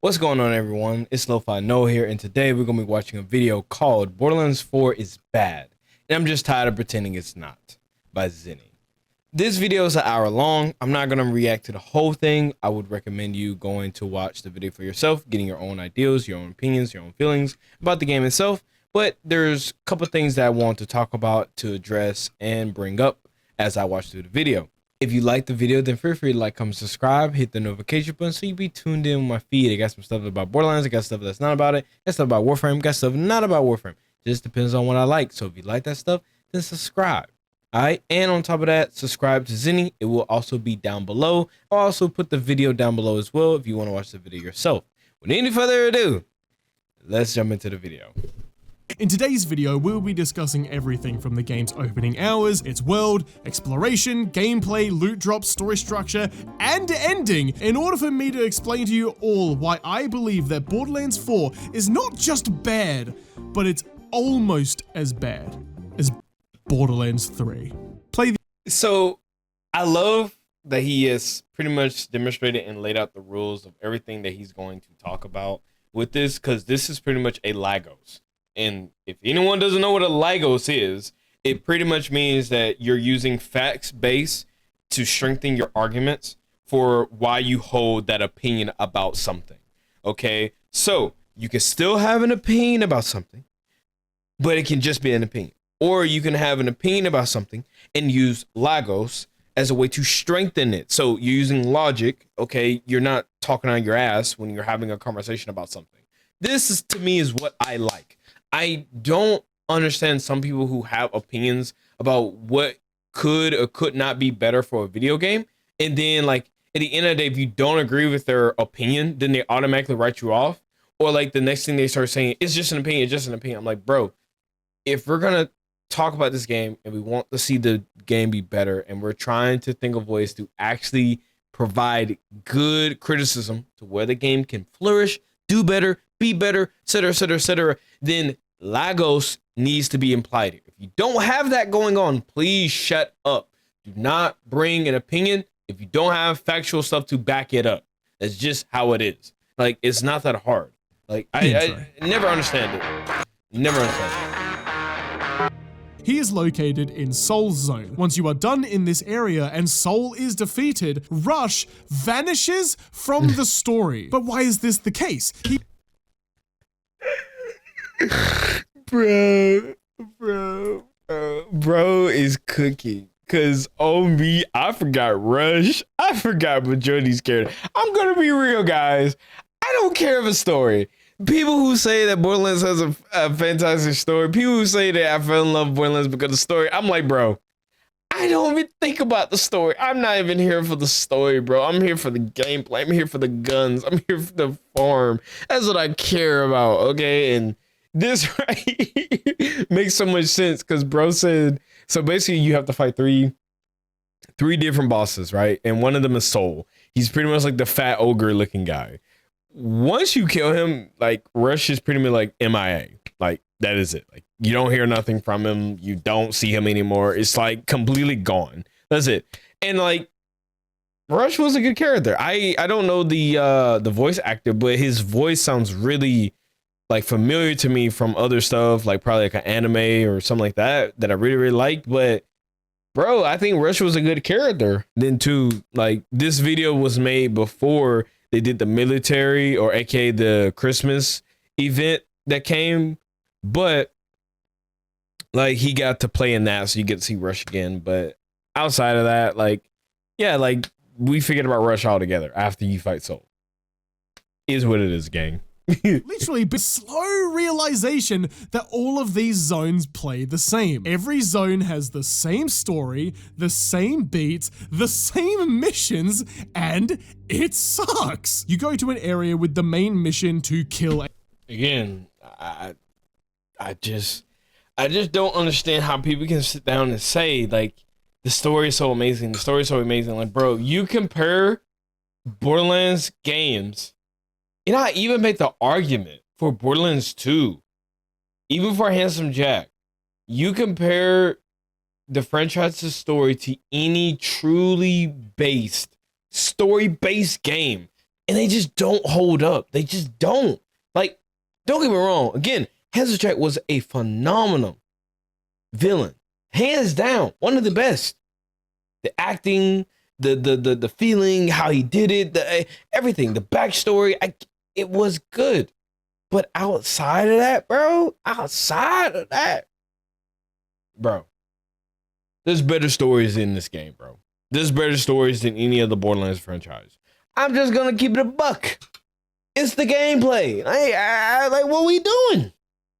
What's going on, everyone? It's Lo-Fi Nole here, and today we're going to be watching a video called Borderlands 4 is Bad, and I'm just tired of pretending it's not, by Zenny. This video is an hour long. I'm not going to react to the whole thing. I would recommend you going to watch the video for yourself, getting your own ideas, your own opinions, your own feelings about the game itself, but there's a couple things that I want to talk about, to address, and bring up as I watch through the video. If you like the video, then feel free to like, comment, subscribe, hit the notification button so you be tuned in with my feed. I got some stuff about Borderlands, I got stuff that's not about it, I got stuff about warframe, got stuff not about warframe. Just depends on what I like. So if you like that stuff, then subscribe. Alright, and on top of that, subscribe to Zenny. It will also be down below. I'll also put the video down below as well if you want to watch the video yourself. Without any further ado, let's jump into the video. In today's video, we'll be discussing everything from the game's opening hours, its world, exploration, gameplay, loot drops, story structure, and ending, in order for me to explain to you all why I believe that Borderlands 4 is not just bad, but it's almost as bad as Borderlands 3. So, I love that he has pretty much demonstrated and laid out the rules of everything that he's going to talk about with this, because this is pretty much a Lagos. And if anyone doesn't know what a Lagos is, it pretty much means that you're using facts base to strengthen your arguments for why you hold that opinion about something. Okay, so you can still have an opinion about something, but it can just be an opinion. Or you can have an opinion about something and use Lagos as a way to strengthen it. So you're using logic, okay? You're not talking on your ass when you're having a conversation about something. This is, to me, is what I like. I don't understand some people who have opinions about what could or could not be better for a video game. And then, like, at the end of the day, if you don't agree with their opinion, then they automatically write you off. Or, like, the next thing they start saying, it's just an opinion, it's just an opinion. I'm like, bro, if we're going to talk about this game and we want to see the game be better, and we're trying to think of ways to actually provide good criticism to where the game can flourish, do better, be better, etc., then Lagos needs to be implied here. If you don't have that going on, please shut up. Do not bring an opinion if you don't have factual stuff to back it up. That's just how it is. Like, it's not that hard. Like, I never understand it. Never understand it. He is located in Soul's Zone. Once you are done in this area and Soul is defeated, Rush vanishes from the story. But why is this the case? Bro is cooking. Cause on me, I forgot Rush. I forgot majority's character. I'm gonna be real, guys. I don't care of a story. People who say that Borderlands has a fantastic story, people who say that I fell in love with Borderlands because of the story, I'm like, bro, I don't even think about the story. I'm not even here for the story, bro. I'm here for the gameplay. I'm here for the guns. I'm here for the farm. That's what I care about, okay? And this right makes so much sense, because bro said, so basically you have to fight three different bosses, right? And one of them is Soul. He's pretty much like the fat ogre looking guy. Once you kill him, like, Rush is pretty much like MIA. Like, that is it. Like, you don't hear nothing from him. You don't see him anymore. It's like completely gone. That's it. And like, Rush was a good character. I don't know the voice actor, but his voice sounds really like familiar to me from other stuff, like probably like an anime or something like that I really liked. But bro, I think Rush was a good character. Then too, like, this video was made before they did the military, or aka the Christmas event that came, but like, he got to play in that, so you get to see Rush again. But outside of that, like, yeah, like, we figured about Rush altogether after you fight Soul. Is what it is, gang. Literally, but slow realization that all of these zones play the same. Every zone has the same story, the same beats, the same missions, and it sucks. You go to an area with the main mission to kill. Again, I just don't understand how people can sit down and say, like, the story is so amazing. The story is so amazing. Like, bro, you compare Borderlands games. And I even make the argument for Borderlands 2, even for Handsome Jack. You compare the franchise's story to any truly based, story-based game. and they just don't hold up. They just don't. Like, don't get me wrong. Again, Hazeltrack was a phenomenal villain, hands down, one of the best. The acting, the feeling, how he did it, everything, the backstory, it was good. But outside of that, bro, there's better stories in this game, bro. There's better stories than any of the Borderlands franchise. I'm just gonna keep it a buck. It's the gameplay. Like, what we doing?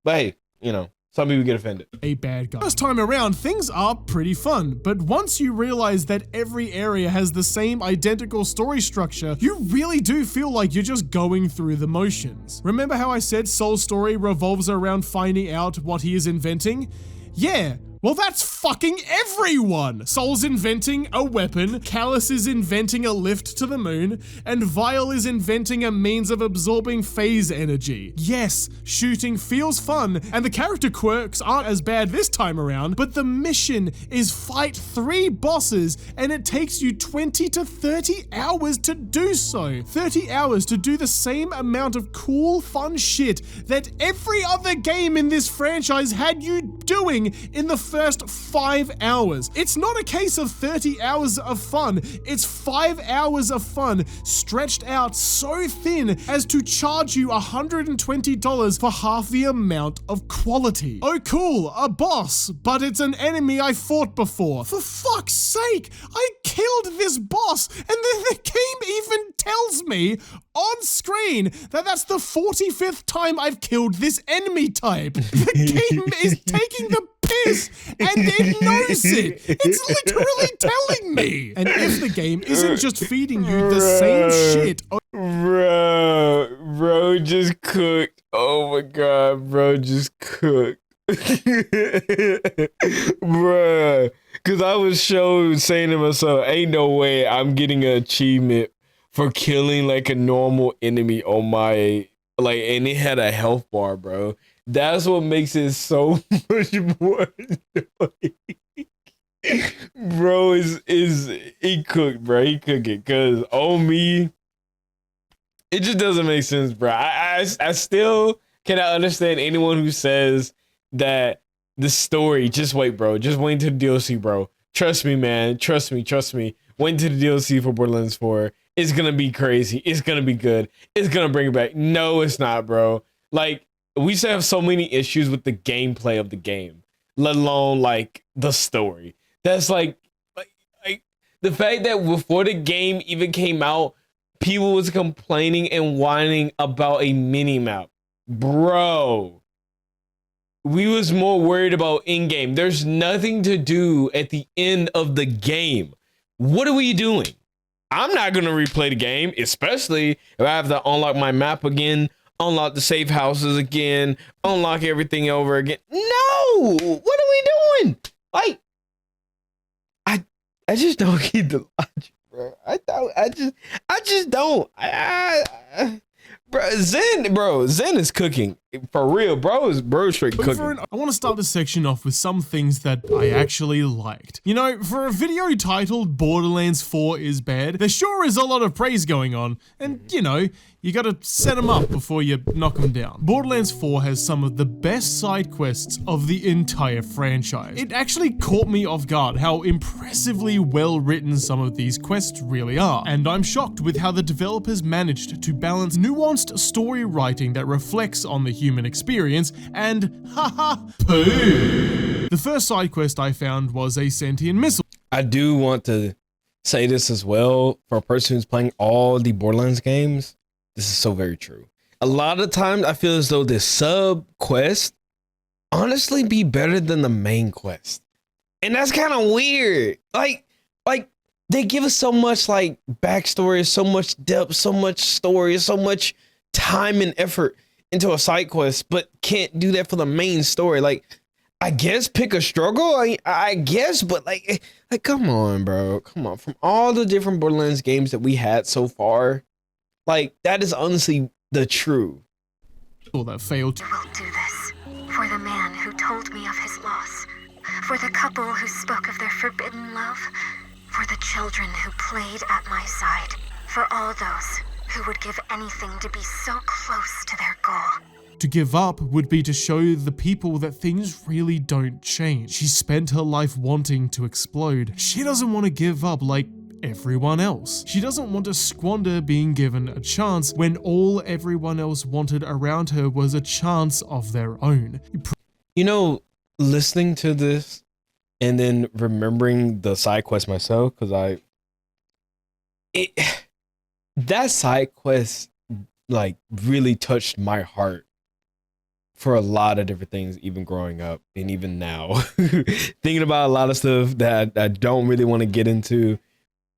But hey, you know, some people get offended. A bad guy. First time around, things are pretty fun, but once you realize that every area has the same identical story structure, you really do feel like you're just going through the motions. Remember how I said Soul's story revolves around finding out what he is inventing? Yeah. Well, that's fucking everyone! Soul's inventing a weapon, Callus is inventing a lift to the moon, and Vile is inventing a means of absorbing phase energy. Yes, shooting feels fun, and the character quirks aren't as bad this time around, but the mission is fight 3 bosses, and it takes you 20 to 30 hours to do so. 30 hours to do the same amount of cool, fun shit that every other game in this franchise had you doing in the first 5 hours. It's not a case of 30 hours of fun, it's 5 hours of fun stretched out so thin as to charge you $120 for half the amount of quality. Oh cool, a boss, but it's an enemy I fought before. For fuck's sake, I killed this boss, and then the game even tells me on screen that that's the 45th time I've killed this enemy type. The game is taking the piss, and it knows it. It's literally telling me. And if the game isn't just feeding you the same shit. Bro just cooked. Oh my god, bro just cooked. Bruh. Cause I was saying to myself, ain't no way I'm getting an achievement for killing like a normal enemy on my, like, and it had a health bar, bro. That's what makes it so much more annoying. Bro he cooked, bro. He cooked it, cause on me, it just doesn't make sense, bro. I still cannot understand anyone who says that the story, just wait, bro. Just wait until the DLC, bro. Trust me, man. Trust me. Wait until the DLC for Borderlands 4. It's gonna be crazy. It's gonna be good. It's gonna bring it back. No, it's not, bro. Like, we used to have so many issues with the gameplay of the game, let alone like the story. That's like the fact that before the game even came out, people was complaining and whining about a mini map. Bro, we was more worried about in-game. There's nothing to do at the end of the game. What are we doing? I'm not gonna replay the game, especially if I have to unlock my map again, unlock the safe houses again, unlock everything over again. No! What are we doing? Like, I just don't get the logic, bro. I just don't. Bro, Zen is cooking. For real, bro straight cooking. I want to start this section off with some things that I actually liked. You know, for a video titled Borderlands 4 is bad, there sure is a lot of praise going on, and you know, you gotta set them up before you knock them down. Borderlands 4 has some of the best side quests of the entire franchise. It actually caught me off guard how impressively well written some of these quests really are, and I'm shocked with how the developers managed to balance nuanced story writing that reflects on the human experience and haha poo. The first side quest I found was a sentient missile. I do want to say this as well, for a person who's playing all the Borderlands games. This is so very true. A lot of times I feel as though this sub quest honestly be better than the main quest. And that's kind of weird. Like they give us so much like backstory, so much depth, so much story, so much time and effort into a side quest, but can't do that for the main story. Like, I guess pick a struggle, I guess, but like come on, bro. Come on. From all the different Borderlands games that we had so far, like, that is honestly the true. Oh, that failed. I will do this for the man who told me of his loss, for the couple who spoke of their forbidden love, for the children who played at my side, for all those who would give anything to be so close to their goal. To give up would be to show the people that things really don't change. She spent her life wanting to explode. She doesn't want to give up like everyone else. She doesn't want to squander being given a chance when all everyone else wanted around her was a chance of their own. You know, listening to this and then remembering the side quest myself, because that side quest like really touched my heart for a lot of different things, even growing up and even now. Thinking about a lot of stuff that I don't really want to get into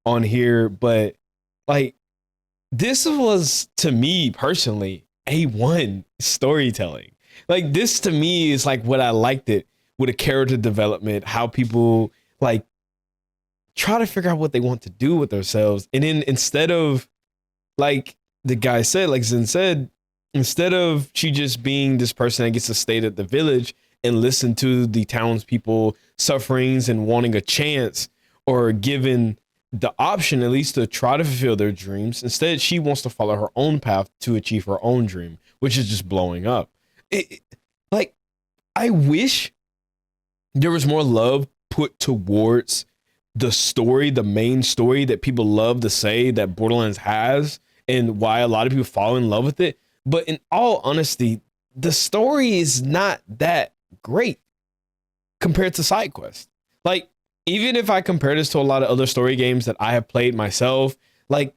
on here, but like this was, to me personally, A1 storytelling. Like this to me is like what I liked it with a character development, how people like try to figure out what they want to do with themselves. And then instead of, like the guy said, like Zen said, instead of she just being this person that gets to stay at the village and listen to the townspeople sufferings and wanting a chance or given the option at least to try to fulfill their dreams, instead she wants to follow her own path to achieve her own dream, which is just blowing up. Like, I wish there was more love put towards the story, the main story that people love to say that Borderlands has, and why a lot of people fall in love with it. But in all honesty, the story is not that great compared to side quests. Like, even if I compare this to a lot of other story games that I have played myself, like,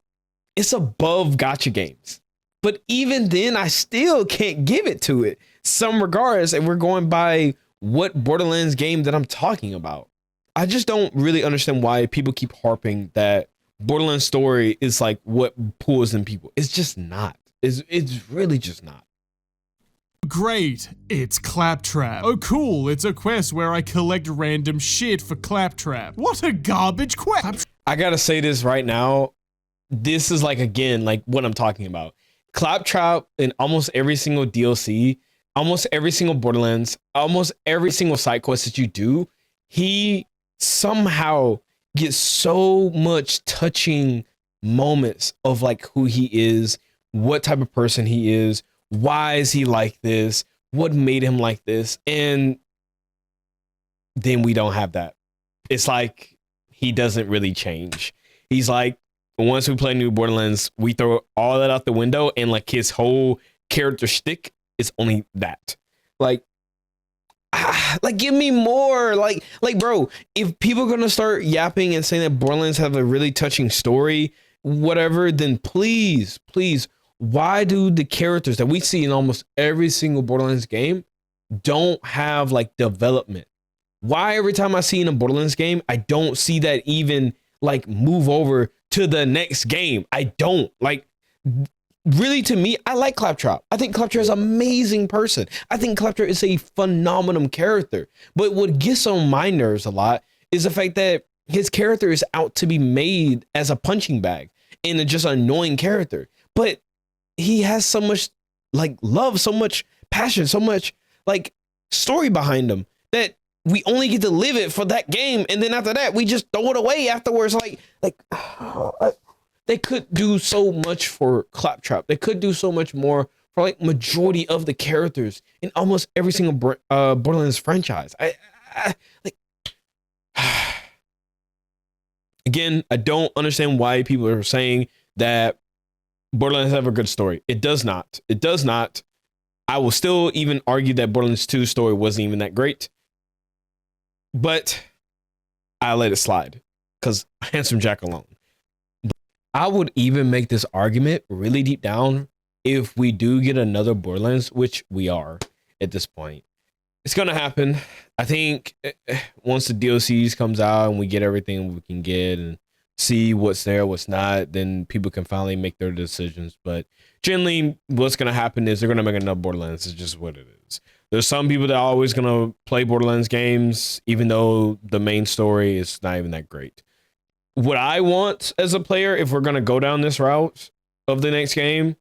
it's above gacha games. But even then, I still can't give it to it some regards, and we're going by what Borderlands game that I'm talking about. I just don't really understand why people keep harping that Borderlands story is like what pulls in people. It's just not. It's really just not. Great, it's Claptrap. Oh cool, it's a quest where I collect random shit for Claptrap. What a garbage quest. I gotta say this right now. This is like, again, like what I'm talking about. Claptrap in almost every single DLC, almost every single Borderlands, almost every single side quest that you do, he somehow gets so much touching moments of like who he is, what type of person he is, why is he like this, what made him like this, and then we don't have that. It's like he doesn't really change. He's like, once we play new Borderlands, we throw all that out the window, and like his whole character shtick is only that. Like give me more. Like bro, if people are gonna start yapping and saying that Borderlands have a really touching story, whatever, then please, why do the characters that we see in almost every single Borderlands game don't have like development? Why every time I see in a Borderlands game, I don't see that even like move over to the next game? I don't like. Really, to me, I like Claptrap. I think Claptrap is an amazing person. I think Claptrap is a phenomenal character. But what gets on my nerves a lot is the fact that his character is out to be made as a punching bag and a just annoying character. But he has so much like love, so much passion, so much like story behind him that we only get to live it for that game. And then after that, we just throw it away afterwards. They could do so much for Claptrap. They could do so much more for like majority of the characters in almost every single Borderlands franchise. Again, I don't understand why people are saying that Borderlands have a good story. It does not. It does not. I will still even argue that Borderlands 2 story wasn't even that great. But I let it slide because Handsome Jack alone. I would even make this argument really deep down if we do get another Borderlands, which we are at this point. It's going to happen. I think once the DLCs comes out and we get everything we can get and see what's there, what's not, then people can finally make their decisions. But generally, what's going to happen is they're going to make another Borderlands. It's just what it is. There's some people that are always going to play Borderlands games, even though the main story is not even that great. What I want as a player, if we're going to go down this route of the next game,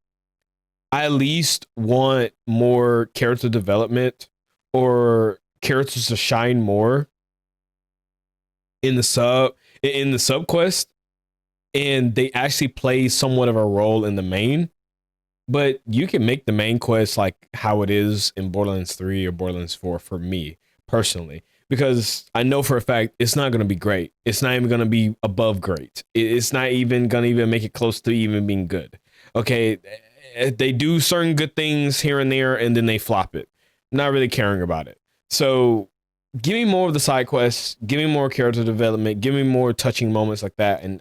I at least want more character development or characters to shine more in the sub quest and they actually play somewhat of a role in the main. But you can make the main quest like how it is in Borderlands 3 or Borderlands 4 for me personally, because I know for a fact it's not going to be great. It's not even going to be above great. It's not even going to even make it close to even being good. Okay, they do certain good things here and there, and then they flop it. Not really caring about it. So give me more of the side quests. Give me more character development. Give me more touching moments like that. And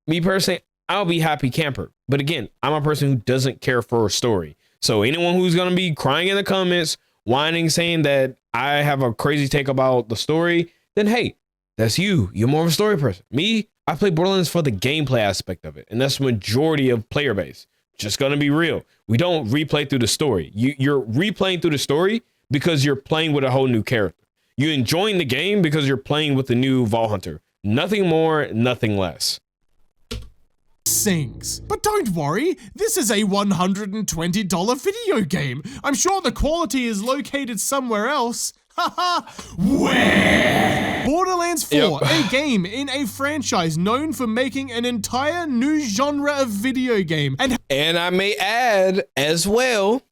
me personally, I'll be happy camper. But again, I'm a person who doesn't care for a story. So anyone who's going to be crying in the comments, whining, saying that I have a crazy take about the story, then hey, that's you. You're more of a story person. Me, I play Borderlands for the gameplay aspect of it. And that's the majority of player base. Just going to be real. We don't replay through the story. You're replaying through the story because you're playing with a whole new character. You're enjoying the game because you're playing with the new Vault Hunter. Nothing more, nothing less. Sings. But don't worry, this is a $120 video game. I'm sure the quality is located somewhere else. Haha, where? Borderlands 4, a game in a franchise known for making an entire new genre of video game. And I may add as well,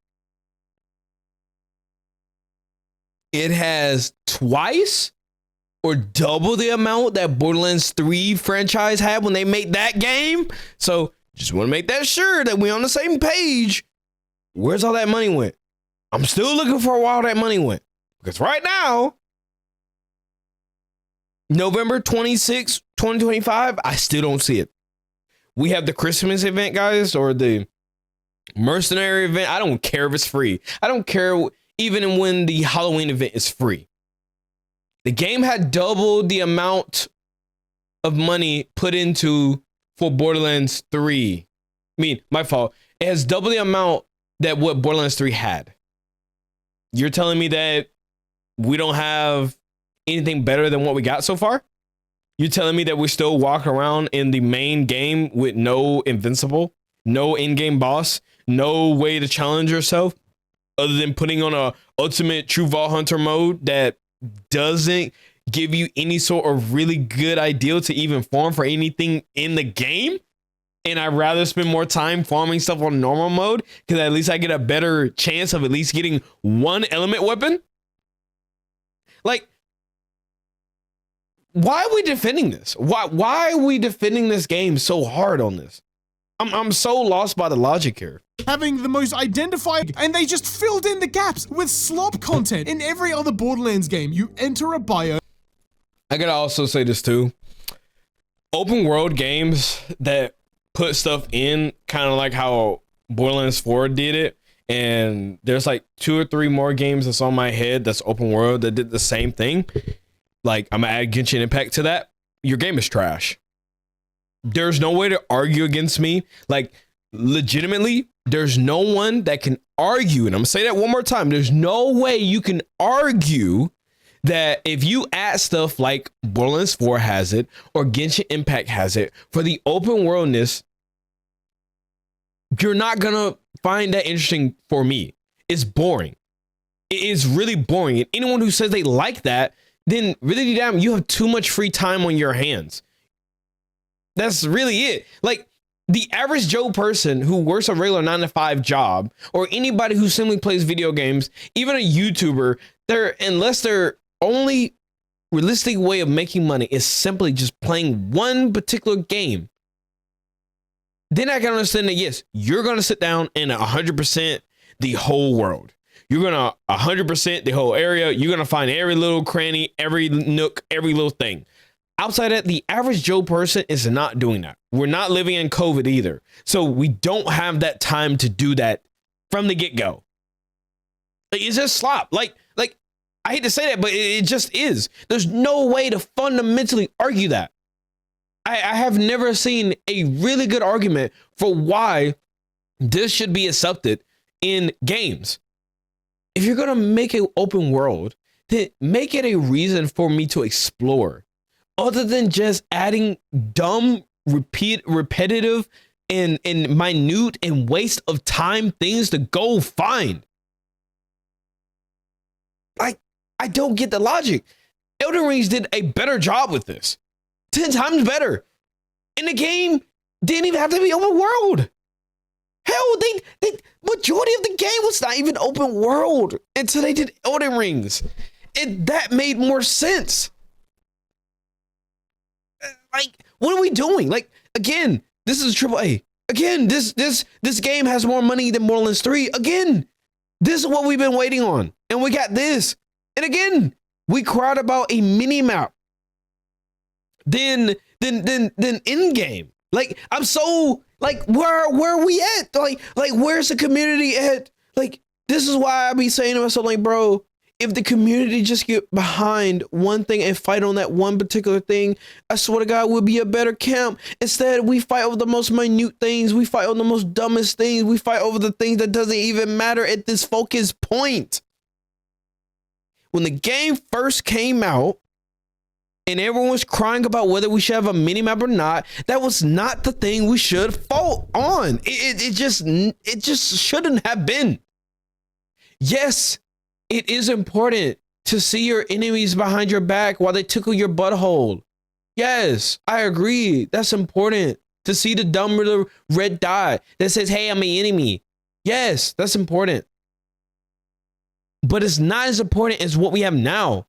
it has twice or double the amount that Borderlands 3 franchise had when they made that game. So just want to make that sure that we're on the same page. Where's all that money went? I'm still looking for where all that money went. Because right now, November 26, 2025, I still don't see it. We have the Christmas event, guys, or the mercenary event. I don't care if it's free. I don't care even when the Halloween event is free. The game had doubled the amount of money put into for Borderlands 3. I mean, my fault. It has double the amount that what Borderlands 3 had. You're telling me that we don't have anything better than what we got so far? You're telling me that we still walk around in the main game with no invincible, no in-game boss, no way to challenge yourself other than putting on a ultimate true Vault Hunter mode that doesn't give you any sort of really good idea to even farm for anything in the game? And I'd rather spend more time farming stuff on normal mode because at least I get a better chance of at least getting one element weapon. Like, why are we defending this? Why are we defending this game so hard on this? I'm so lost by the logic here. Having the most identified, and they just filled in the gaps with slop content. In every other Borderlands game, you enter a bio. I gotta also say this too. Open world games that put stuff in kind of like how Borderlands 4 did it, and there's like 2 or 3 more games that's on my head that's open world that did the same thing. Like, I'm gonna add Genshin Impact to that. Your game is trash. There's no way to argue against me. Like, legitimately, there's no one that can argue, and I'm gonna say that one more time. There's no way you can argue that if you add stuff like Borderlands 4 has it or Genshin Impact has it for the open worldness, you're not gonna find that interesting for me. It's boring. It is really boring. And anyone who says they like that, then really damn, you have too much free time on your hands. That's really it. Like, the average Joe person who works a regular 9-to-5 job, or anybody who simply plays video games, even a YouTuber, unless their only realistic way of making money is simply just playing one particular game, then I can understand that, yes, you're going to sit down and 100% the whole world. You're going to 100% the whole area. You're going to find every little cranny, every nook, every little thing. Outside of that, the average Joe person is not doing that. We're not living in COVID either. So we don't have that time to do that from the get-go. It's just slop. Like I hate to say that, but it just is. There's no way to fundamentally argue that. I have never seen a really good argument for why this should be accepted in games. If you're going to make an open world, then make it a reason for me to explore. Other than just adding dumb, repetitive, and minute and waste of time things to go find. Like, I don't get the logic. Elden Rings did a better job with this. 10 times better. And the game didn't even have to be open world. Hell, they majority of the game was not even open world until they did Elden Rings. And that made more sense. Like, what are we doing? Like, again, this is AAA. Again, this game has more money than Borderlands 3. Again, this is what we've been waiting on. And we got this. And again, we cried about a mini map. Then in game. Like, I'm so like, where are we at? Like where's the community at? Like, this is why I be saying to myself, like, bro, if the community just get behind one thing and fight on that one particular thing, I swear to God, we'll be a better camp. Instead, we fight over the most minute things. We fight on the most dumbest things. We fight over the things that doesn't even matter at this focus point. When the game first came out and everyone was crying about whether we should have a mini map or not, that was not the thing we should fault on. It just shouldn't have been. Yes, it is important to see your enemies behind your back while they tickle your butthole. Yes, I agree. That's important. To see the dumb little red dot that says, hey, I'm an enemy. Yes, that's important. But it's not as important as what we have now.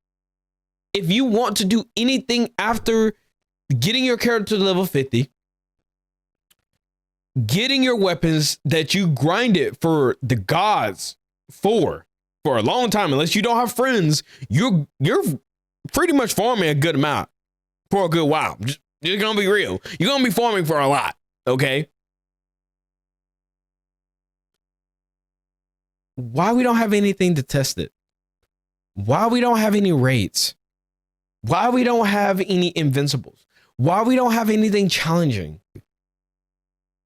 If you want to do anything after getting your character to level 50, getting your weapons that you grinded for the gods for a long time, unless you don't have friends, you're pretty much farming a good amount for a good while. Just gonna be real. You're gonna be farming for a lot, okay? Why we don't have anything to test it? Why we don't have any raids? Why we don't have any invincibles? Why we don't have anything challenging?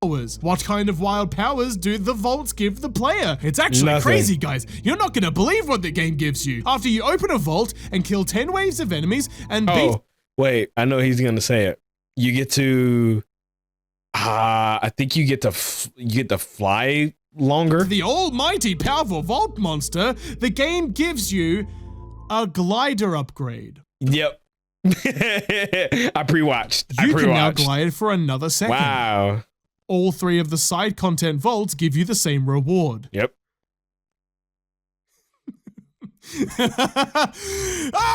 What kind of wild powers do the vaults give the player? It's actually Nothing. crazy, guys. You're not gonna believe what the game gives you. After you open a vault and kill 10 waves of enemies and beat... Oh, wait, I know he's gonna say it. You get to... I think you get to fly longer. the almighty powerful vault monster, the game gives you a glider upgrade. Yep. I pre-watched. You can now glide for another second. Wow. All 3 of the side content vaults give you the same reward. Yep.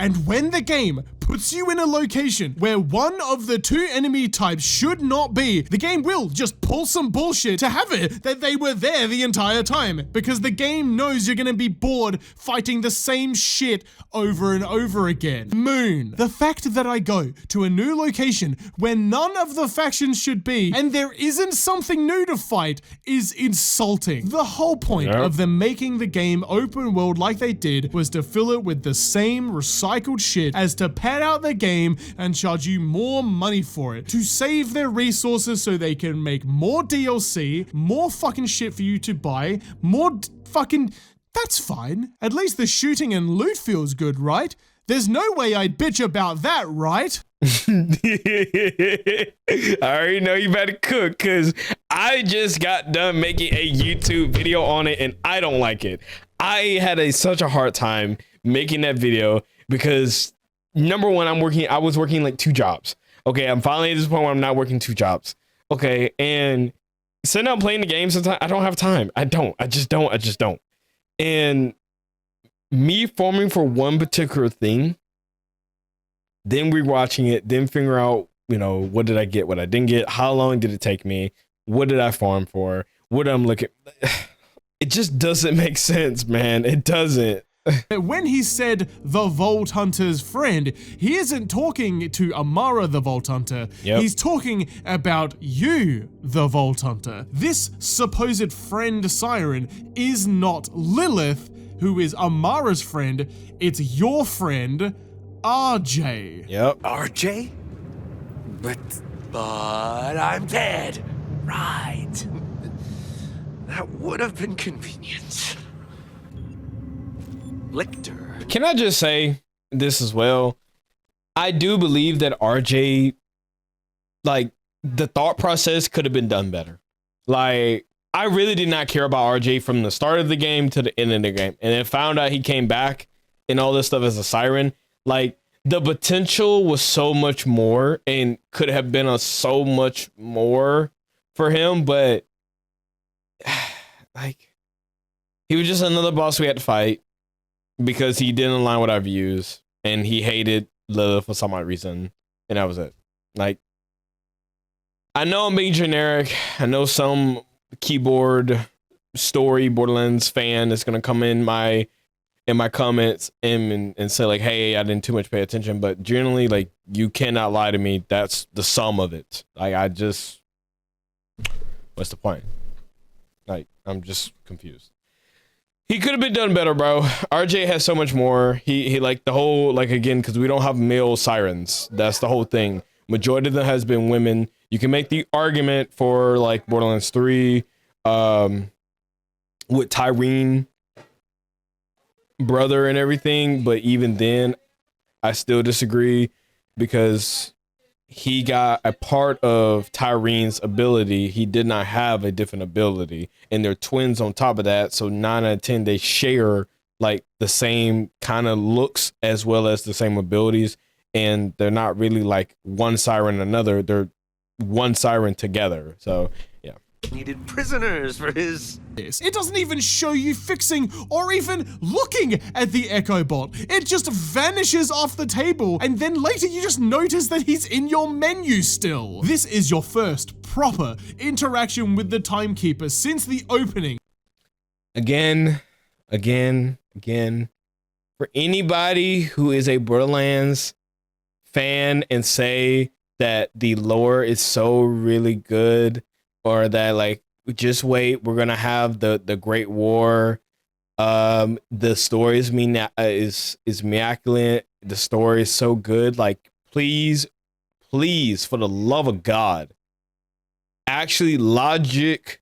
And when the game puts you in a location where one of the 2 enemy types should not be, the game will just pull some bullshit to have it that they were there the entire time, because the game knows you're gonna be bored fighting the same shit over and over again. Moon. The fact that I go to a new location where none of the factions should be and there isn't something new to fight is insulting. The whole point of them making the game open world like they did was to fill it with the same recycled shit as to pad out the game and charge you more money for it, to save their resources so they can make more DLC, more fucking shit for you to buy, more fucking... That's fine. At least the shooting and loot feels good, right? There's no way I'd bitch about that, right? I already know you better cook, because I just got done making a YouTube video on it and I don't like it. I had such a hard time making that video because, number one, I was working like 2 jobs. Okay, I'm finally at this point where I'm not working 2 jobs. Okay, and sitting out playing the game sometimes, I don't have time. I just don't. And me farming for one particular thing, then rewatching it, then figure out, what did I get, what I didn't get, how long did it take me, what did I farm for, what I'm looking... It just doesn't make sense, man. It doesn't. When he said the Vault Hunter's friend, he isn't talking to Amara the Vault Hunter. Yep. He's talking about you, the Vault Hunter. This supposed friend Siren is not Lilith, who is Amara's friend. It's your friend, RJ. Yep. RJ? But I'm dead. Right. That would have been convenient. Lictor. Can I just say this as well? I do believe that RJ, like, the thought process could have been done better. Like, I really did not care about RJ from the start of the game to the end of the game. And then found out he came back and all this stuff as a siren. Like, the potential was so much more and could have been a so much more for him, but like he was just another boss we had to fight because he didn't align with our views and he hated Lilith for some odd reason, and that was it. Like, I know I'm being generic. I know some keyboard story Borderlands fan is gonna come in my comments and say like, hey, I didn't too much pay attention, but generally, like, you cannot lie to me. That's the sum of it. Like, what's the point? Like, I'm just confused. He could have been done better, bro. RJ has so much more. He like the whole, like, again, because we don't have male sirens. That's the whole thing. Majority of them has been women. You can make the argument for like Borderlands 3 with Tyrene brother and everything, but even then I still disagree because he got a part of Tyrene's ability. He did not have a different ability, and they're twins on top of that, so 9 out of 10 they share like the same kind of looks as well as the same abilities, and they're not really like one siren another, they're one siren together. So yeah, Needed prisoners for his... It doesn't even show you fixing or even looking at the Echo Bot. It just vanishes off the table, and then later you just notice that he's in your menu still. This is your first proper interaction with the Timekeeper since the opening. Again, for anybody who is a Borderlands fan and say that the lore is so really good, or that like, just wait, we're gonna have the Great War, the story is immaculate, the story is so good, like, please for the love of God, actually logic.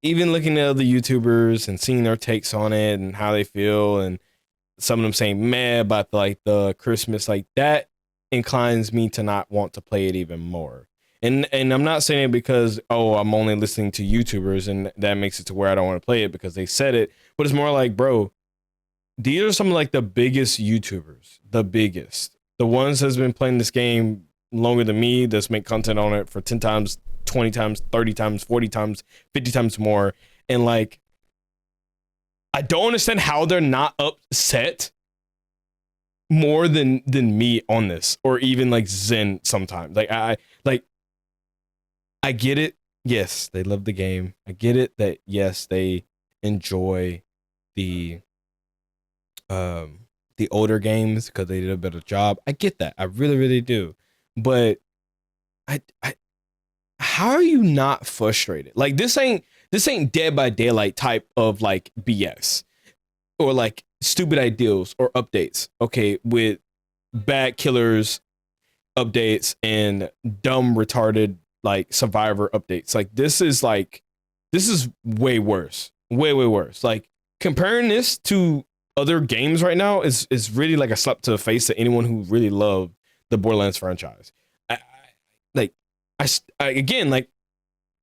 Even looking at other YouTubers and seeing their takes on it and how they feel, and some of them saying meh about like the Christmas, like, that inclines me to not want to play it even more. And I'm not saying it because, oh, I'm only listening to YouTubers and that makes it to where I don't want to play it because they said it, but it's more like, bro, these are some of like the biggest YouTubers, the ones that's been playing this game longer than me, that's make content on it for 10 times, 20 times, 30 times, 40 times, 50 times more. And like, I don't understand how they're not upset more than me on this, or even like Zen sometimes. Like, I get it. Yes, they love the game. I get it that yes, they enjoy the older games because they did a better job. I get that. I really, really do. But how are you not frustrated? Like, this ain't Dead by Daylight type of like BS or like stupid ideals or updates. Okay, with bad killers updates and dumb retarded like survivor updates. Like, this is way worse. Way worse. Like, comparing this to other games right now is really like a slap to the face to anyone who really loved the Borderlands franchise. I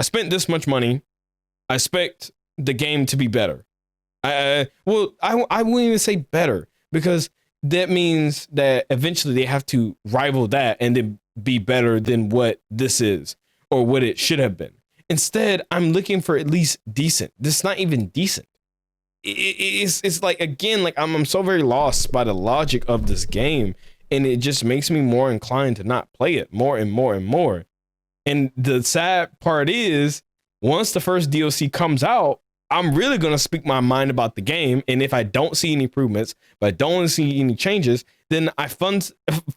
spent this much money. I expect the game to be better. I wouldn't even say better, because that means that eventually they have to rival that and then be better than what this is or what it should have been. Instead, I'm looking for at least decent. This is not even decent. It's like, again, like, I'm so very lost by the logic of this game, and it just makes me more inclined to not play it more and more and more. And the sad part is, once the first DLC comes out, I'm really going to speak my mind about the game. And if I don't see any improvements, if I don't see any changes, then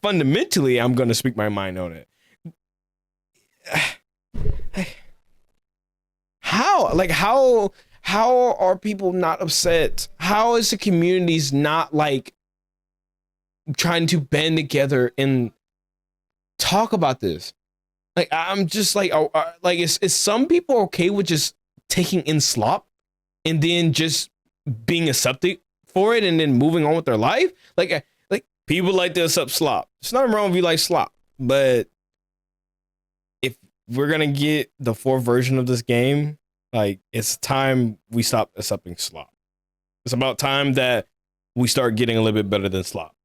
fundamentally, I'm going to speak my mind on it. How are people not upset? How is the communities not like trying to band together and talk about this? Like, I'm just like, is some people okay with just taking in slop and then just being accepted for it and then moving on with their life? Like people like to accept slop. It's nothing wrong if you like slop, but if we're gonna get the fourth version of this game, like, it's time we stop accepting slop. It's about time that we start getting a little bit better than slop.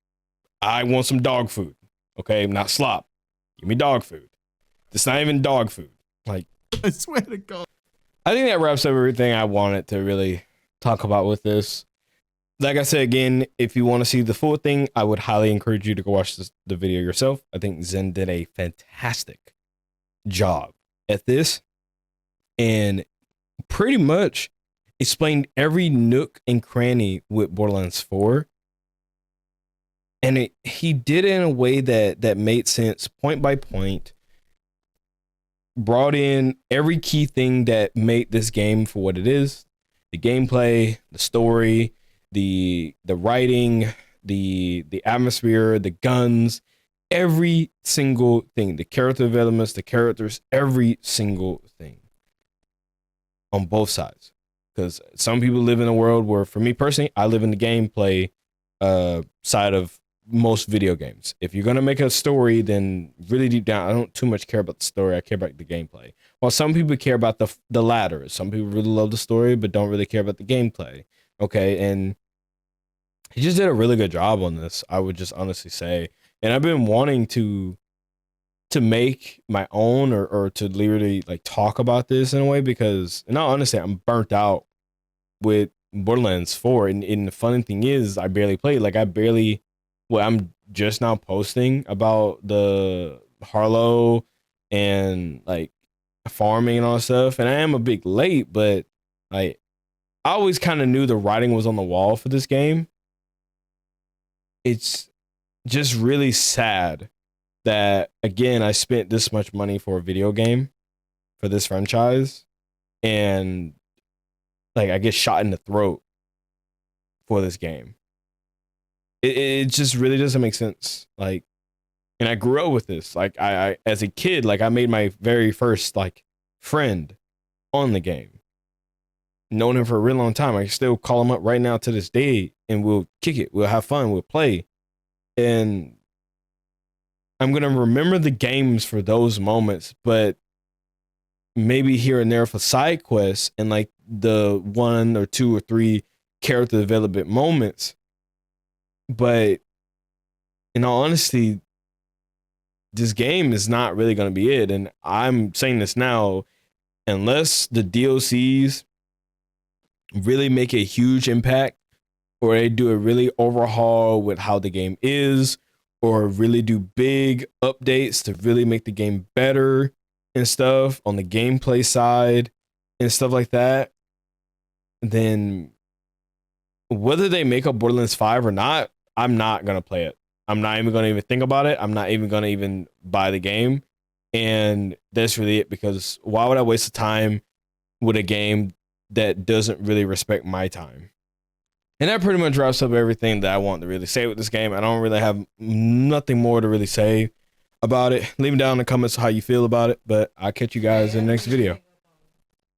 I want some dog food. Okay, not slop. Give me dog food. It's not even dog food. Like, I swear to God. I think that wraps up everything I wanted to really talk about with this. Like I said, again, if you want to see the full thing, I would highly encourage you to go watch the video yourself. I think Zen did a fantastic job at this and pretty much explained every nook and cranny with Borderlands 4. And he did it in a way that made sense, point by point, brought in every key thing that made this game for what it is: the gameplay, the story, the writing, the atmosphere, the guns, every single thing, the character developments, the characters, every single thing on both sides. Because some people live in a world where, for me personally, I live in the gameplay side of most video games. If you're gonna make a story, then really deep down, I don't too much care about the story. I care about the gameplay. While some people care about the latter. Some people really love the story but don't really care about the gameplay. Okay, and he just did a really good job on this, I would just honestly say. And I've been wanting to make my own or to literally like talk about this in a way, because in all honesty, I'm burnt out with Borderlands 4. And the funny thing is, I barely played. Like, I'm just now posting about the Harlow and like farming and all that stuff. And I am a bit late, but like, I always kind of knew the writing was on the wall for this game. It's just really sad that, again, I spent this much money for a video game for this franchise, and like I get shot in the throat for this game. It just really doesn't make sense. Like, and I grew up with this. Like, I as a kid, like I made my very first like friend on the game. Known him for a really long time. I can still call him up right now to this day, and we'll kick it. We'll have fun. We'll play. And I'm going to remember the games for those moments, but maybe here and there for side quests and like the 1 or 2 or 3 character development moments. But in all honesty, this game is not really going to be it. And I'm saying this now, unless the DLCs really make a huge impact, or they do a really overhaul with how the game is, or really do big updates to really make the game better and stuff on the gameplay side and stuff like that, then whether they make up Borderlands 5 or not, I'm not going to play it. I'm not even going to even think about it. I'm not even going to even buy the game. And that's really it, because why would I waste the time with a game that doesn't really respect my time? And that pretty much wraps up everything that I want to really say with this game. I don't really have nothing more to really say about it. Leave me down in the comments how you feel about it, but I'll catch you guys in the next video.